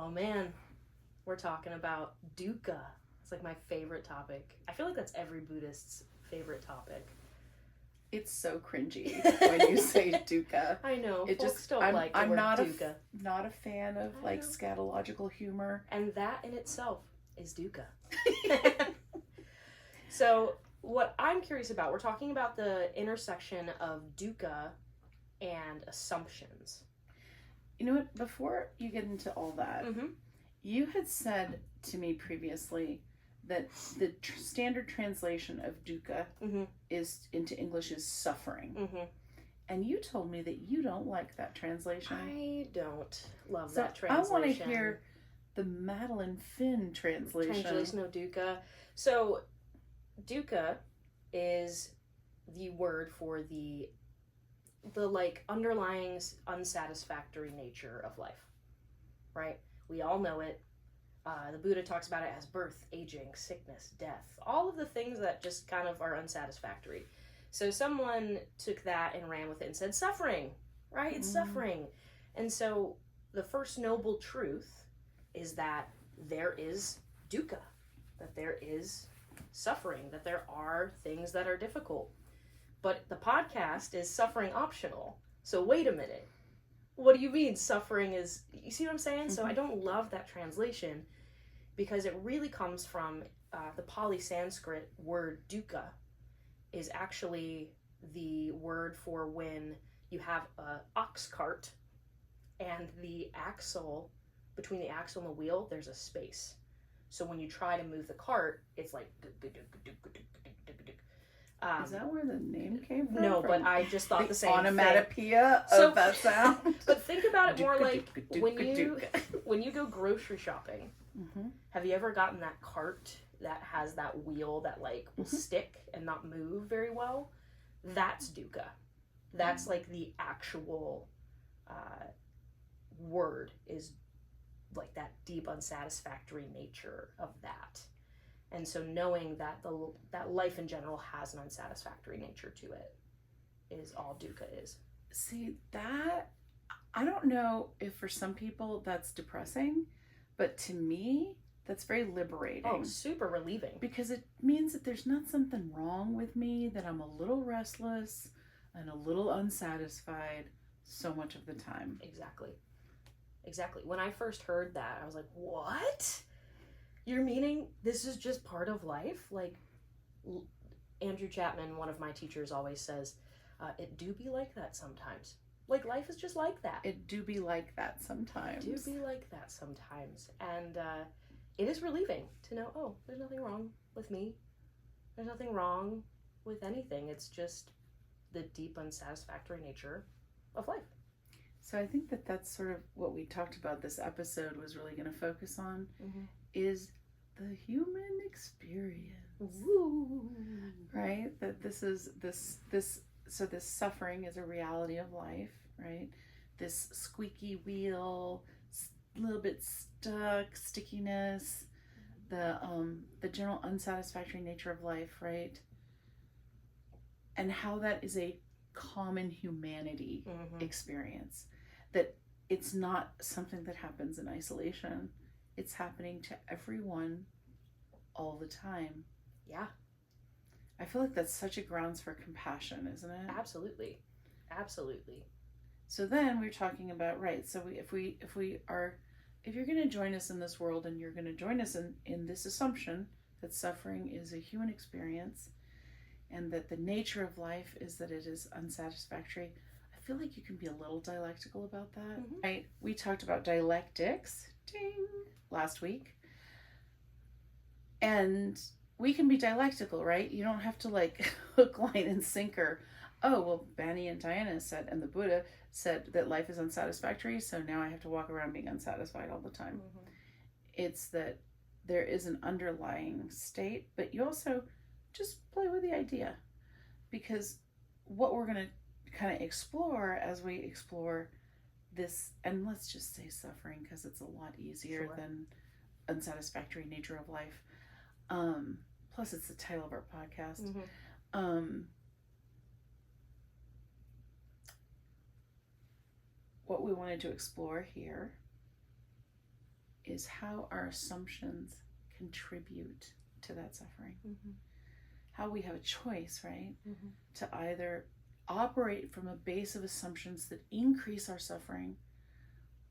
Oh man, we're talking about dukkha. It's like my favorite topic. I feel like that's every Buddhist's favorite topic. It's so cringy when you say dukkha. I know. It Folks just don't like the I'm word not dukkha. not a fan of like scatological humor. And that in itself is dukkha. So what I'm curious about, we're talking about the intersection of dukkha and assumptions. You know what? Before you get into all that, you had said to me previously that the standard translation of dukkha is into English is suffering. And you told me that you don't like that translation. I don't love that translation. I want to hear the Madeline Finn translation. Translation of dukkha. So, dukkha is the word for the like underlying unsatisfactory nature of life, right? We all know it. The Buddha talks about it as birth, aging, sickness, death, all of the things that just kind of are unsatisfactory. So someone took that and ran with it and said, suffering, right? It's suffering. And so the first noble truth is that there is dukkha, that there is suffering, that there are things that are difficult. But the podcast is suffering optional. So wait a minute. What do you mean suffering is... You see what I'm saying? So I don't love that translation because it really comes from the Pali Sanskrit word dukkha is actually the word for when you have an ox cart and the axle, between the axle and the wheel, there's a space. So when you try to move the cart, it's like... Is that where the name came from? No, but I just thought the same onomatopoeia of that sound. But think about it more like when you go grocery shopping. Have you ever gotten that cart that has that wheel that like will stick and not move very well? That's dukkha. That's like the actual word is like that deep unsatisfactory nature of that. And so knowing that that life in general has an unsatisfactory nature to it is all dukkha is. See, that, I don't know if for some people that's depressing, but to me, that's very liberating. Oh, super relieving. Because it means that there's not something wrong with me, that I'm a little restless and a little unsatisfied so much of the time. Exactly. When I first heard that, I was like, what? You're meaning this is just part of life? Like, Andrew Chapman, one of my teachers, always says, it do be like that sometimes. Like, life is just like that. It do be like that sometimes. And it is relieving to know, oh, there's nothing wrong with me. There's nothing wrong with anything. It's just the deep unsatisfactory nature of life. So I think that that's sort of what we talked about this episode was really going to focus on. Is the human experience. Ooh. Right? That this suffering is a reality of life, right? This squeaky wheel, a little bit stuck, stickiness, the general unsatisfactory nature of life, right? And how that is a common humanity experience. That it's not something that happens in isolation. It's happening to everyone all the time. Yeah. I feel like that's such a grounds for compassion, isn't it? Absolutely. So then we're talking about, right, so if you're going to join us in this world and you're going to join us in this assumption that suffering is a human experience and that the nature of life is that it is unsatisfactory, I feel like you can be a little dialectical about that. Right? We talked about dialectics, ding, last week. And we can be dialectical, right? You don't have to like hook, line, and sinker. Oh, well, Bani and Diana said, and the Buddha said that life is unsatisfactory, so now I have to walk around being unsatisfied all the time. It's that there is an underlying state, but you also just play with the idea. Because what we're going to kind of explore as we explore this, and let's just say suffering, because it's a lot easier than unsatisfactory nature of life. Plus, it's the title of our podcast. What we wanted to explore here is how our assumptions contribute to that suffering. Mm-hmm. How we have a choice, right? Mm-hmm. To either operate from a base of assumptions that increase our suffering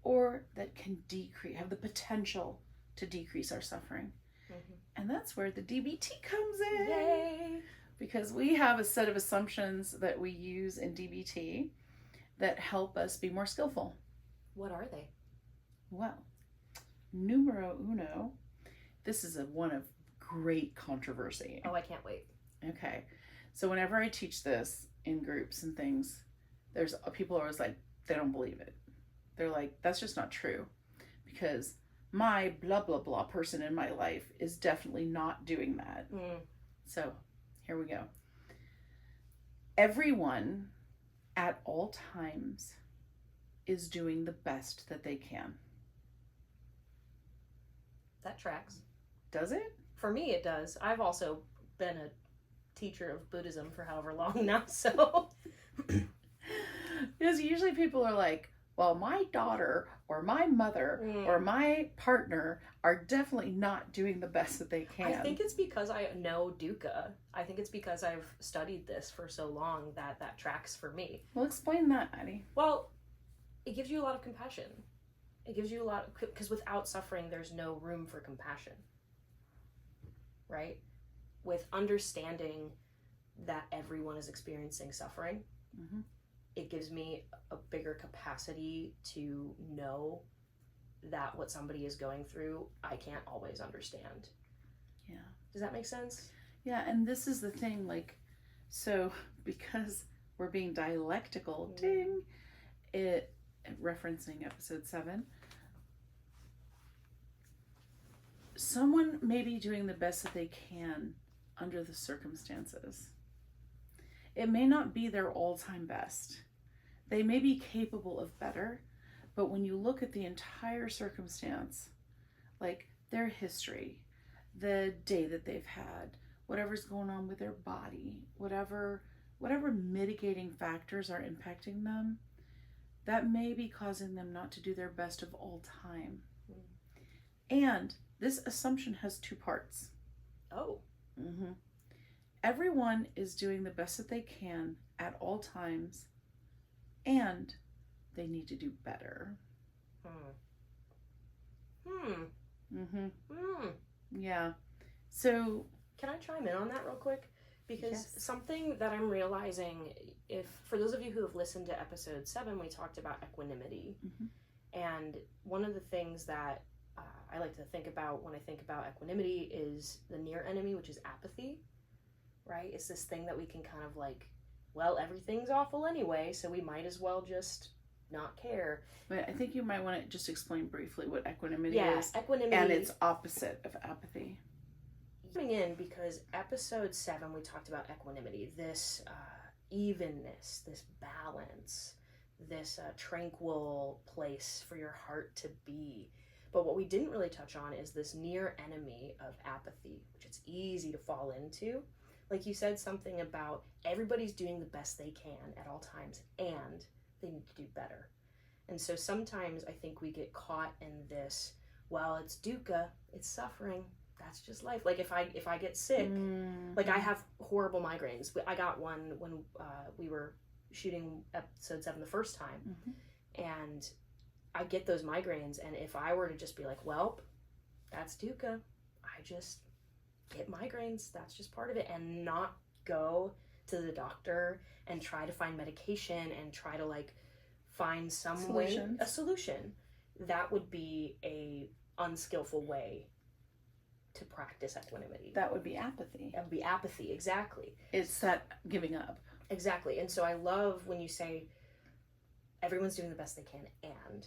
or that can decrease, have the potential to decrease our suffering. Mm-hmm. And that's where the DBT comes in. Yay! Because we have a set of assumptions that we use in DBT that help us be more skillful. What are they? Well, numero uno, this is one of great controversy. Oh, I can't wait. Okay. So whenever I teach this in groups and things, there's people are always like, they don't believe it. They're like, that's just not true. Because my blah, blah, blah person in my life is definitely not doing that. So here we go. Everyone at all times is doing the best that they can. That tracks. Does it? For me, it does. I've also been a teacher of Buddhism for however long now, so. Because usually people are like, well, my daughter or my mother or my partner are definitely not doing the best that they can. I think it's because I know dukkha. I think it's because I've studied this for so long that tracks for me. Well, explain that, Maddie. Well, it gives you a lot of compassion. It gives you a lot of, because without suffering, there's no room for compassion. Right? With understanding that everyone is experiencing suffering, it gives me a bigger capacity to know that what somebody is going through, I can't always understand. Yeah. Does that make sense? Yeah, and this is the thing, like, so because we're being dialectical, ding, it, referencing episode 7, someone may be doing the best that they can under the circumstances. It may not be their all-time best. They may be capable of better, but when you look at the entire circumstance, like their history, the day that they've had, whatever's going on with their body, whatever mitigating factors are impacting them, that may be causing them not to do their best of all time. And this assumption has 2 parts. Oh. Everyone is doing the best that they can at all times, and they need to do better. Yeah. So can I chime in on that real quick? Because yes. Something that I'm realizing, if for those of you who have listened to episode 7, we talked about equanimity. And one of the things that I like to think about when I think about equanimity is the near enemy, which is apathy, right? It's this thing that we can kind of like, well, everything's awful anyway, so we might as well just not care. But I think you might want to just explain briefly what equanimity is. Equanimity. And its opposite of apathy. Coming in because episode 7, we talked about equanimity, this evenness, this balance, this tranquil place for your heart to be. But what we didn't really touch on is this near enemy of apathy, which it's easy to fall into. Like you said something about everybody's doing the best they can at all times, and they need to do better. And so sometimes I think we get caught in this, well, it's dukkha, it's suffering, that's just life. Like if I get sick, like I have horrible migraines. I got one when we were shooting episode 7 the first time, and I get those migraines, and if I were to just be like, well, that's dukkha, I just get migraines, that's just part of it, and not go to the doctor and try to find medication and try to like find some way, a solution, that would be a unskillful way to practice equanimity. That would be apathy. That would be apathy, exactly. It's that giving up. Exactly. And so I love when you say everyone's doing the best they can and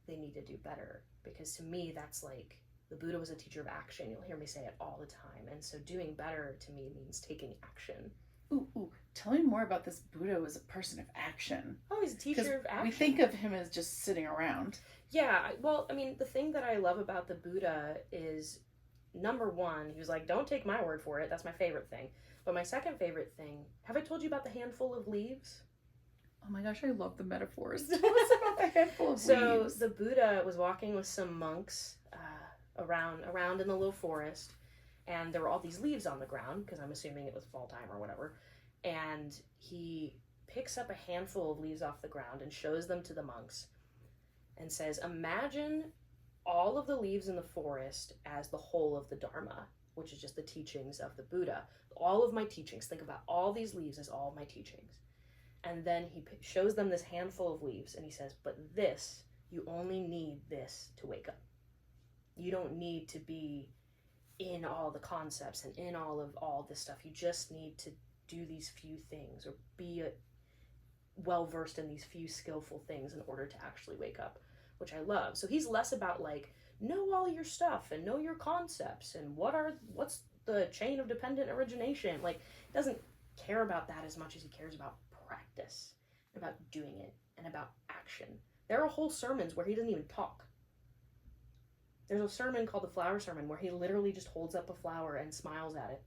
they need to do better, because to me that's like, the Buddha was a teacher of action. You'll hear me say it all the time. And so doing better to me means taking action. Ooh, tell me more about this Buddha as a person of action. Oh, he's a teacher of action. We think of him as just sitting around. Yeah, well, I mean, the thing that I love about the Buddha is, number one, he was like, don't take my word for it. That's my favorite thing. But my second favorite thing, have I told you about the handful of leaves? Oh my gosh, I love the metaphors. Tell us about the handful of So leaves. the Buddha was walking with some monks around in the little forest, and there were all these leaves on the ground because I'm assuming it was fall time or whatever. And he picks up a handful of leaves off the ground and shows them to the monks and says, "Imagine all of the leaves in the forest as the whole of the Dharma, which is just the teachings of the Buddha. All of my teachings. Think about all these leaves as all of my teachings." And then he shows them this handful of leaves and he says, "But this, you only need this to wake up. You don't need to be in all the concepts and in all this stuff. You just need to do these few things or be well versed in these few skillful things in order to actually wake up," which I love. So he's less about like, know all your stuff and know your concepts and what's the chain of dependent origination. Like, he doesn't care about that as much as he cares about practice, about doing it, and about action. There are whole sermons where he doesn't even talk. There's a sermon called the Flower Sermon where he literally just holds up a flower and smiles at it.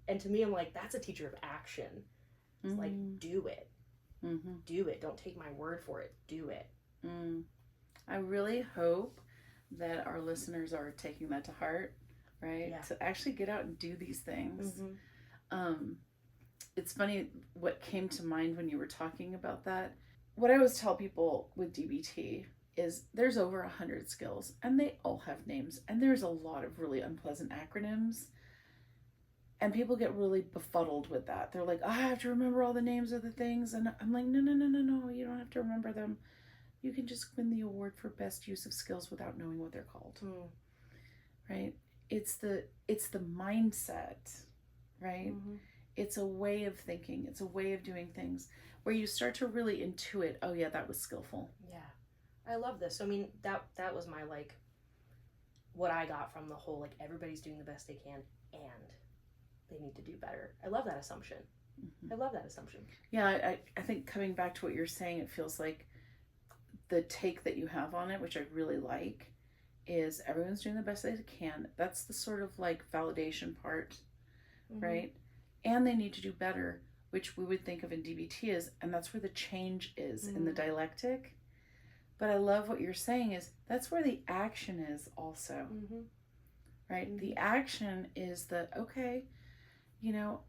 And to me, I'm like, that's a teacher of action. It's like, do it. Do it. Don't take my word for it. Do it. I really hope that our listeners are taking that to heart, right? Yeah. To actually get out and do these things. It's funny what came to mind when you were talking about that. What I always tell people with DBT is there's over 100 skills and they all have names, and there's a lot of really unpleasant acronyms, and people get really befuddled with that. They're like, I have to remember all the names of the things, and I'm like, no, you don't have to remember them. You can just win the award for best use of skills without knowing what they're called. Right? It's the mindset, right? It's a way of thinking. It's a way of doing things where you start to really intuit, oh yeah, that was skillful. Yeah. I love this. I mean, that was my, like, what I got from the whole, like, everybody's doing the best they can and they need to do better. I love that assumption. I love that assumption. Yeah, I think coming back to what you're saying, it feels like the take that you have on it, which I really like, is everyone's doing the best they can. That's the sort of, like, validation part, right? And they need to do better, which we would think of in DBT as, and that's where the change is in the dialectic. But I love what you're saying is that's where the action is also, right? The action is that, okay, you know,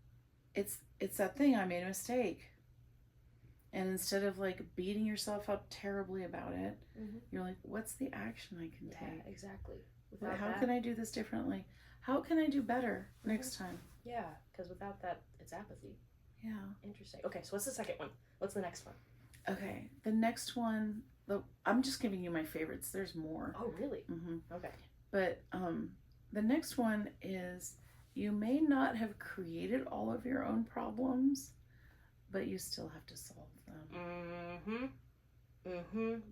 it's that thing, I made a mistake. And instead of like beating yourself up terribly about it, you're like, what's the action I can take? Exactly. How can I do this differently? How can I do better next time? Yeah, because without that, it's apathy. Yeah. Interesting. Okay, so what's the second one? What's the next one? Okay, the next one, I'm just giving you my favorites. There's more. Oh, really? Okay. But the next one is, you may not have created all of your own problems, but you still have to solve them.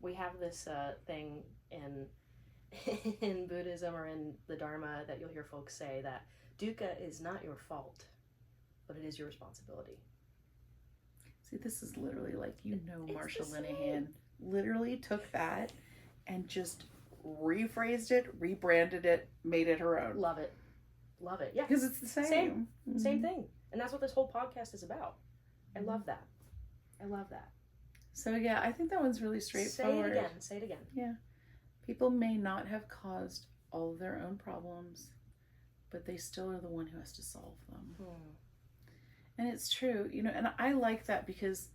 We have this thing in Buddhism or in the Dharma that you'll hear folks say that dukkha is not your fault, but it is your responsibility. See, this is literally like, Marsha Linehan literally took that and just rephrased it, rebranded it, made it her own. Love it. Yeah. Because it's the same. Same thing. And that's what this whole podcast is about. I love that. So yeah, I think that one's really straightforward. Say it again. Yeah. People may not have caused all of their own problems, but they still are the one who has to solve them. And it's true, and I like that, because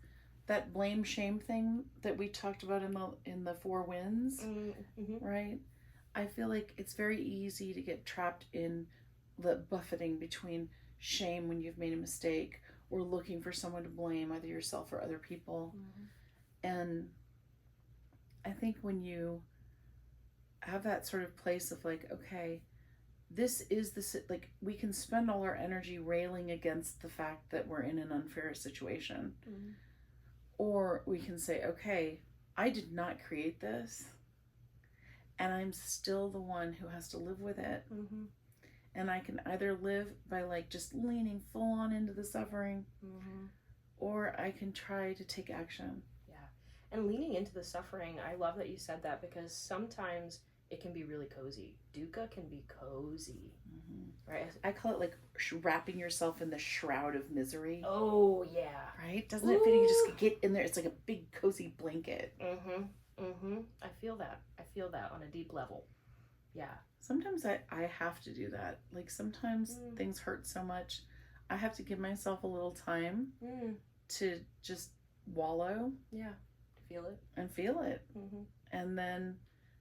that blame shame thing that we talked about in the 4 Winds, right? I feel like it's very easy to get trapped in the buffeting between shame when you've made a mistake or looking for someone to blame, either yourself or other people. And I think when you have that sort of place of like, okay, this is like, we can spend all our energy railing against the fact that we're in an unfair situation. Or we can say, okay, I did not create this, and I'm still the one who has to live with it. And I can either live by like just leaning full on into the suffering, or I can try to take action. Yeah. And leaning into the suffering, I love that you said that, because sometimes it can be really cozy. Dukkha can be cozy, right? I call it like wrapping yourself in the shroud of misery. Oh yeah, right? Doesn't it feel you just get in there? It's like a big cozy blanket. I feel that. I feel that on a deep level. Yeah. Sometimes I have to do that. Like sometimes things hurt so much, I have to give myself a little time to just wallow. Yeah. Feel it. And feel it. And then,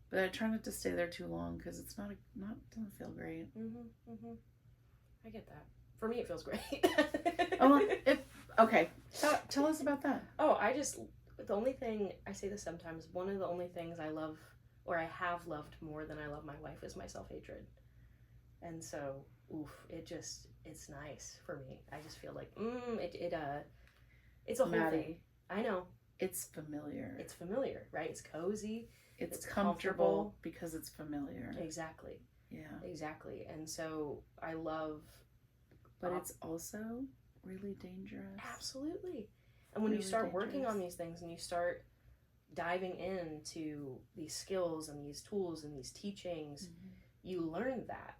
but I try not to stay there too long because it's not doesn't feel great. I get that. For me, it feels great. Okay. Tell us about that. Oh, the only thing, I say this sometimes, one of the only things I love, or I have loved more than I love my life, is my self-hatred. And so, it's nice for me. I just feel like, it's a whole Maddie, thing. I know. It's familiar. It's familiar, right? It's cozy. It's comfortable because it's familiar. Exactly. Yeah. Exactly. And so I love... But it's also really dangerous. Absolutely. And when really you start dangerous. working on these things and you start diving into these skills and these tools and these teachings, you learn that.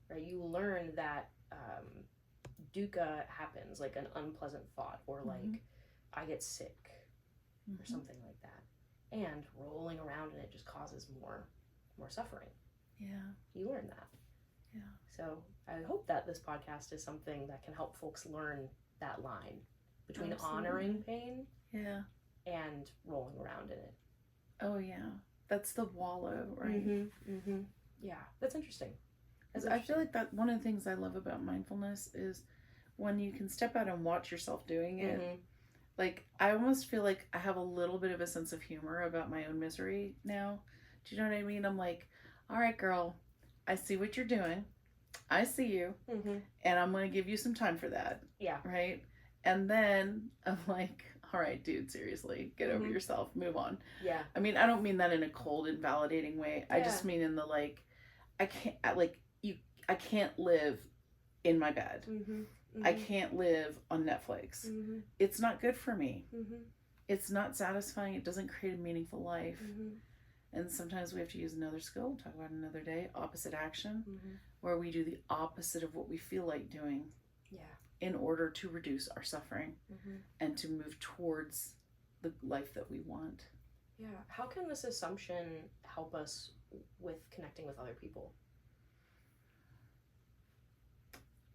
Right? You learn that dukkha happens, like an unpleasant thought, or like I get sick or something like that. And rolling around in it just causes more suffering. Yeah. You learn that. Yeah. So I hope that this podcast is something that can help folks learn that line between honoring pain and rolling around in it. Oh yeah. That's the wallow, right? Yeah. That's interesting. I feel like that one of the things I love about mindfulness is when you can step out and watch yourself doing it. Like, I almost feel like I have a little bit of a sense of humor about my own misery now. Do you know what I mean? I'm like, all right, girl, I see what you're doing. I see you. And I'm going to give you some time for that. Yeah. Right? And then I'm like, all right, dude, seriously, get over yourself. Move on. Yeah. I mean, I don't mean that in a cold, invalidating way. I just mean in the, like, I can't live in my bed. I can't live on Netflix. It's not good for me. It's not satisfying. It doesn't create a meaningful life. And sometimes we have to use another skill, we'll talk about another day, opposite action, where we do the opposite of what we feel like doing in order to reduce our suffering and to move towards the life that we want. Yeah. How can this assumption help us with connecting with other people?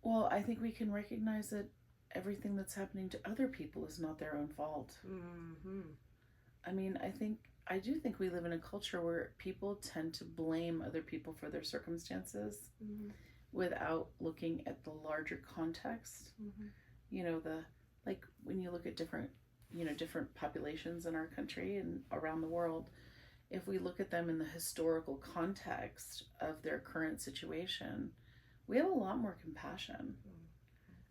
Well, I think we can recognize that everything that's happening to other people is not their own fault. I mean, I do think we live in a culture where people tend to blame other people for their circumstances without looking at the larger context. You know, like when you look at different populations in our country and around the world, if we look at them in the historical context of their current situation, we have a lot more compassion,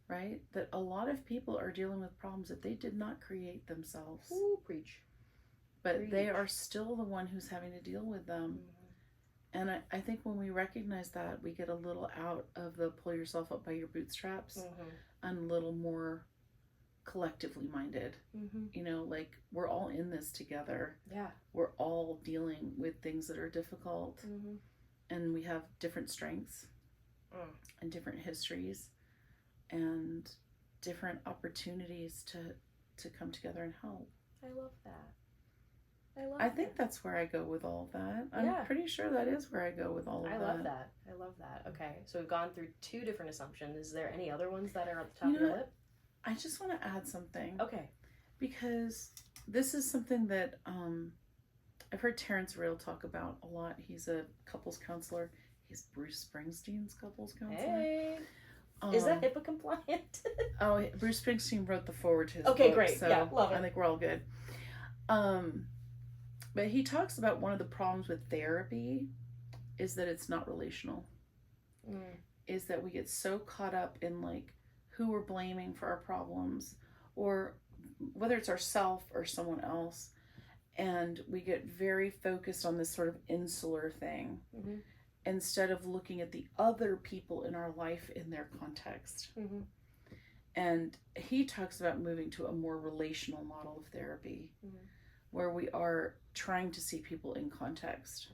right? That a lot of people are dealing with problems that they did not create themselves. Ooh, preach. But they are still the one who's having to deal with them. And I think when we recognize that, we get a little out of the pull yourself up by your bootstraps and a little more collectively minded. You know, like we're all in this together. Yeah. We're all dealing with things that are difficult. And we have different strengths. And different histories and different opportunities to come together and help. I love that. I think that's where I go with all of that. I'm pretty sure that is where I go with all of that. I love that. Okay, so we've gone through 2 different assumptions. Is there any other ones that are at the top of your lip? I just want to add something. Okay. Because this is something that I've heard Terrence Real talk about a lot. He's a couples counselor. He's Bruce Springsteen's couples counselor. Hey. Is that HIPAA compliant? Bruce Springsteen wrote the forward to his book, great. So yeah, love it. I think we're all good. But he talks about one of the problems with therapy is that it's not relational. Is that we get so caught up in like who we're blaming for our problems, or whether it's ourself or someone else, and we get very focused on this sort of insular thing. Instead of looking at the other people in our life in their context. And he talks about moving to a more relational model of therapy where we are trying to see people in context.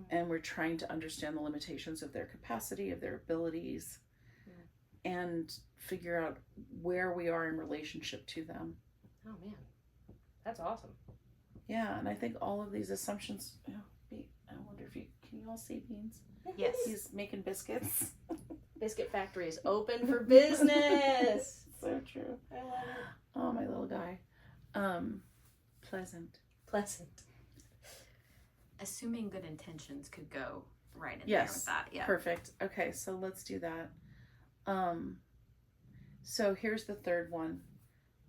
and we're trying to understand the limitations of their capacity, of their abilities, and figure out where we are in relationship to them. Oh man, that's awesome. Yeah, and I think all of these assumptions. I wonder if can you all see Beans? Yes. He's making biscuits. Biscuit factory is open for business. So true. I love it. Oh, my little guy. Pleasant. Assuming good intentions could go right in Yes. there with that. Yeah. Perfect. Okay, so let's do that. So here's the third one.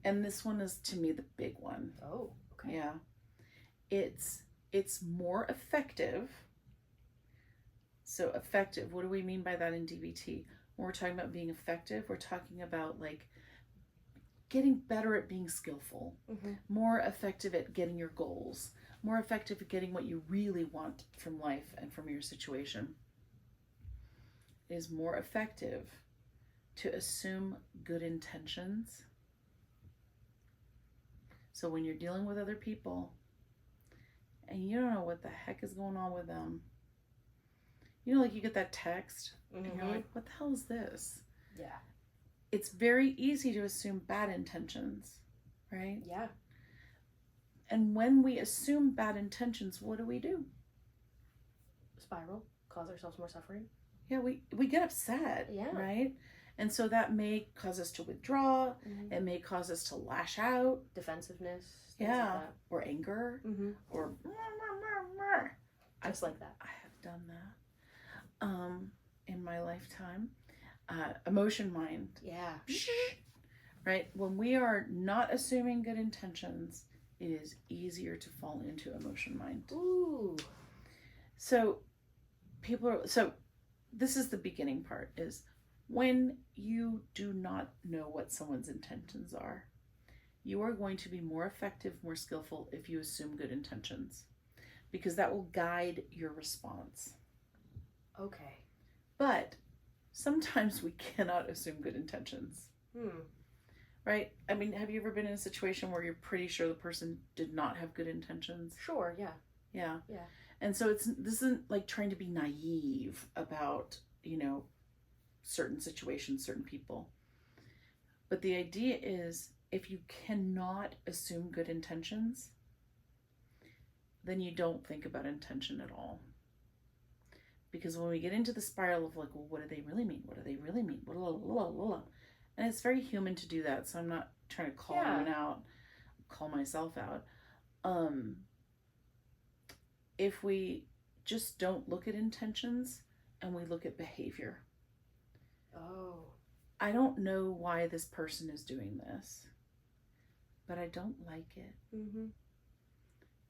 And this one is, to me, the big one. Oh, okay. Yeah. It's more effective. So effective, what do we mean by that in DBT? When we're talking about being effective, we're talking about like getting better at being skillful, more effective at getting your goals, more effective at getting what you really want from life and from your situation. It is more effective to assume good intentions. So when you're dealing with other people and you don't know what the heck is going on with them, you know, like you get that text and you're like, what the hell is this? Yeah. It's very easy to assume bad intentions, right? Yeah. And when we assume bad intentions, what do? Spiral, cause ourselves more suffering. Yeah, we get upset, Yeah. right? And so that may cause us to withdraw. It may cause us to lash out. Defensiveness. Yeah. Like that. Or anger. Or Just like that. I have done that in my lifetime. Emotion mind. Yeah. Right? When we are not assuming good intentions, it is easier to fall into emotion mind. Ooh. So this is the beginning part, is when you do not know what someone's intentions are, you are going to be more effective, more skillful if you assume good intentions, because that will guide your response. Okay. But sometimes we cannot assume good intentions. Right? I mean, have you ever been in a situation where you're pretty sure the person did not have good intentions? Sure, yeah. Yeah. Yeah. And so this isn't like trying to be naive about, certain situations, certain people. But the idea is, if you cannot assume good intentions, then you don't think about intention at all. Because when we get into the spiral of like, well, what do they really mean? What do they really mean? And it's very human to do that. So I'm not trying to call anyone out, call myself out. If we just don't look at intentions and we look at behavior. Oh. I don't know why this person is doing this, but I don't like it.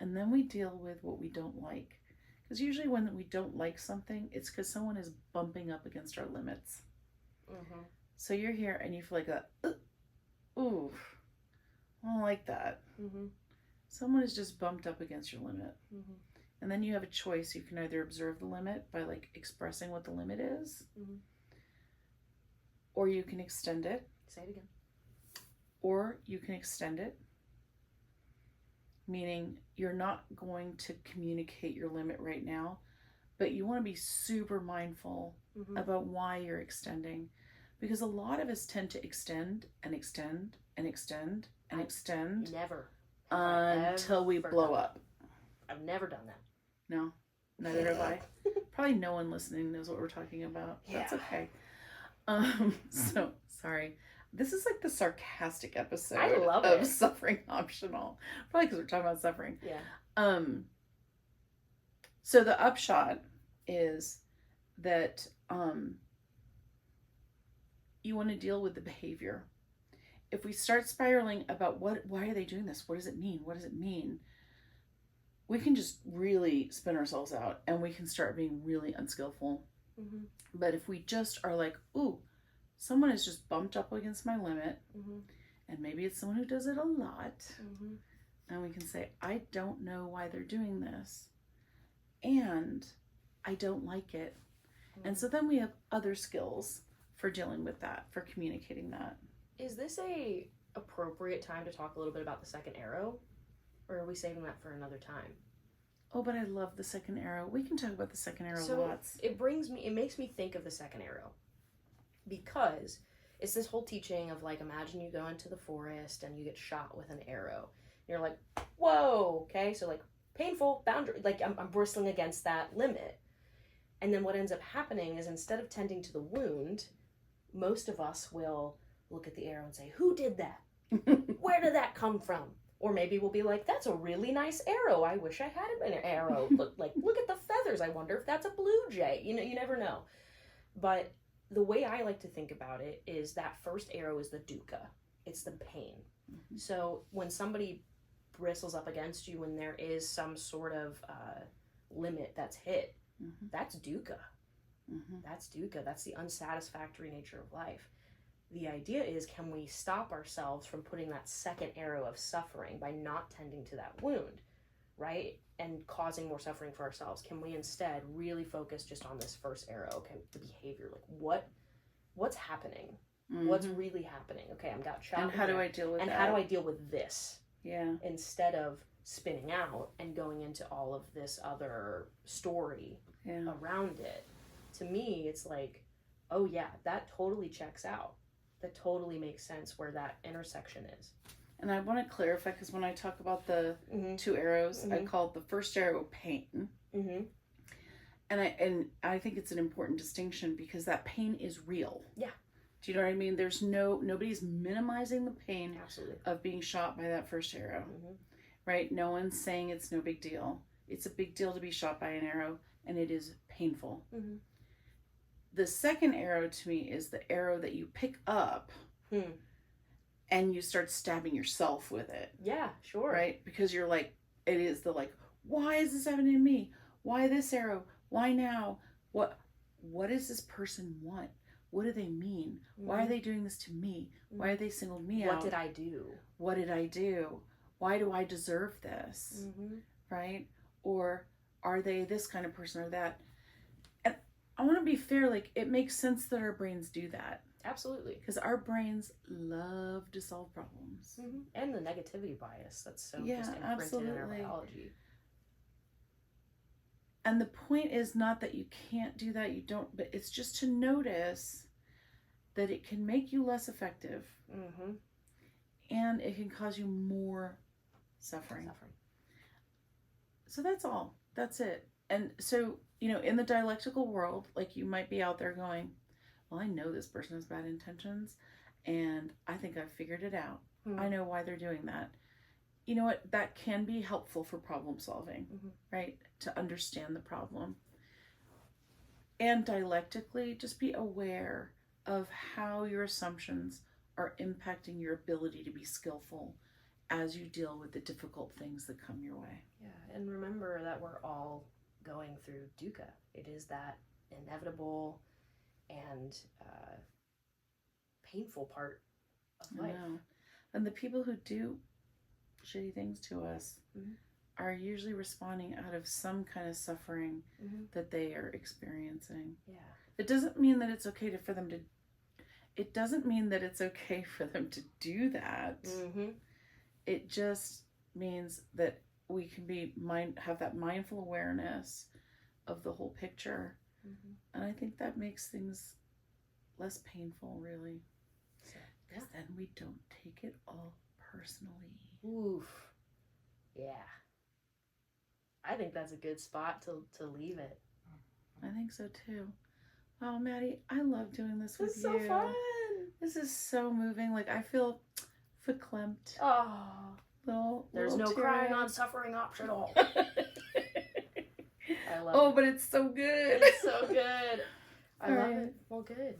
And then we deal with what we don't like. Because usually when we don't like something, it's because someone is bumping up against our limits. So you're here and you feel like ooh, I don't like that. Someone is just bumped up against your limit. And then you have a choice. You can either observe the limit by like expressing what the limit is, or you can extend it. Say it again. Or you can extend it, meaning you're not going to communicate your limit right now, but you want to be super mindful about why you're extending. Because a lot of us tend to extend and extend and extend and extend Never. until we blow up. I've never done that. No, neither have I. Probably no one listening knows what we're talking about. That's okay. So sorry. This is like the sarcastic episode I love of it. Suffering Optional. Probably because we're talking about suffering. Yeah. So the upshot is that you want to deal with the behavior. If we start spiraling about why are they doing this? What does it mean? What does it mean? We can just really spin ourselves out and we can start being really unskillful. But if we just are like, ooh, someone is just bumped up against my limit, and maybe it's someone who does it a lot, and we can say, I don't know why they're doing this, and I don't like it. And so then we have other skills for dealing with that, for communicating that. Is this a appropriate time to talk a little bit about the second arrow? Or are we saving that for another time? Oh, but I love the second arrow. We can talk about the second arrow So lots. it makes me think of the second arrow, because it's this whole teaching of like, imagine you go into the forest and you get shot with an arrow. And you're like, whoa, okay, so like painful boundary, like I'm bristling against that limit. And then what ends up happening is, instead of tending to the wound, most of us will look at the arrow and say, who did that? Where did that come from? Or maybe we'll be like, that's a really nice arrow. I wish I had an arrow. Look at the feathers. I wonder if that's a blue jay. You know, you never know. But the way I like to think about it is that first arrow is the dukkha. It's the pain. Mm-hmm. So when somebody bristles up against you, when there is some sort of limit that's hit, mm-hmm. that's dukkha. Mm-hmm. That's dukkha. That's the unsatisfactory nature of life. The idea is, can we stop ourselves from putting that second arrow of suffering by not tending to that wound, right? And causing more suffering for ourselves. Can we instead really focus just on this first arrow? Okay, the behavior, like what's happening? Mm-hmm. What's really happening? Okay, I'm got shot. And how do I deal with that? And how do I deal with this? Yeah. Instead of spinning out and going into all of this other story around it. To me, it's like, oh yeah, that totally checks out. That totally makes sense where that intersection is. And I want to clarify, because when I talk about the mm-hmm. two arrows, mm-hmm. I call the first arrow pain. Mm-hmm. And I think it's an important distinction, because that pain is real. Yeah. Do you know what I mean? There's nobody's minimizing the pain Absolutely. Of being shot by that first arrow. Mm-hmm. Right? No one's saying it's no big deal. It's a big deal to be shot by an arrow, and it is painful. Mm-hmm. The second arrow to me is the arrow that you pick up and you start stabbing yourself with it. Yeah, sure. Right? Because you're like, it is the like, why is this happening to me? Why this arrow? Why now? What does this person want? What do they mean? Mm-hmm. Why are they doing this to me? Mm-hmm. Why are they singled me out? What did I do? What did I do? Why do I deserve this? Mm-hmm. Right? Or are they this kind of person or that? And I want to be fair, like, it makes sense that our brains do that. Absolutely. Because our brains love to solve problems. Mm-hmm. And the negativity bias that's so just imprinted in our biology. And the point is not that you can't do that, you don't, but it's just to notice that it can make you less effective. Mm-hmm. And it can cause you more suffering. So that's all. That's it. And so, in the dialectical world, like, you might be out there going, well, I know this person has bad intentions, and I think I've figured it out. Mm-hmm. I know why they're doing that. You know what? That can be helpful for problem solving, mm-hmm. right? To understand the problem. And dialectically, just be aware of how your assumptions are impacting your ability to be skillful as you deal with the difficult things that come your way. Yeah, and remember that we're all going through dukkha. It is that inevitable and painful part of life. I know. And the people who do shitty things to us mm-hmm. are usually responding out of some kind of suffering mm-hmm. that they are experiencing. Yeah. It doesn't mean that it's okay for them to do that. Mm-hmm. It just means that we can have that mindful awareness of the whole picture. Mm-hmm. And I think that makes things less painful, really. Because then we don't take it all personally. Oof. Yeah. I think that's a good spot to leave it. I think so too. Wow, Maddie, I love doing this with you. This is so fun. This is so moving. Like, I feel verklempt. Oh. There's no crying on suffering optional. I love it. Oh, but it's so good. It's so good. I love it. Well, good.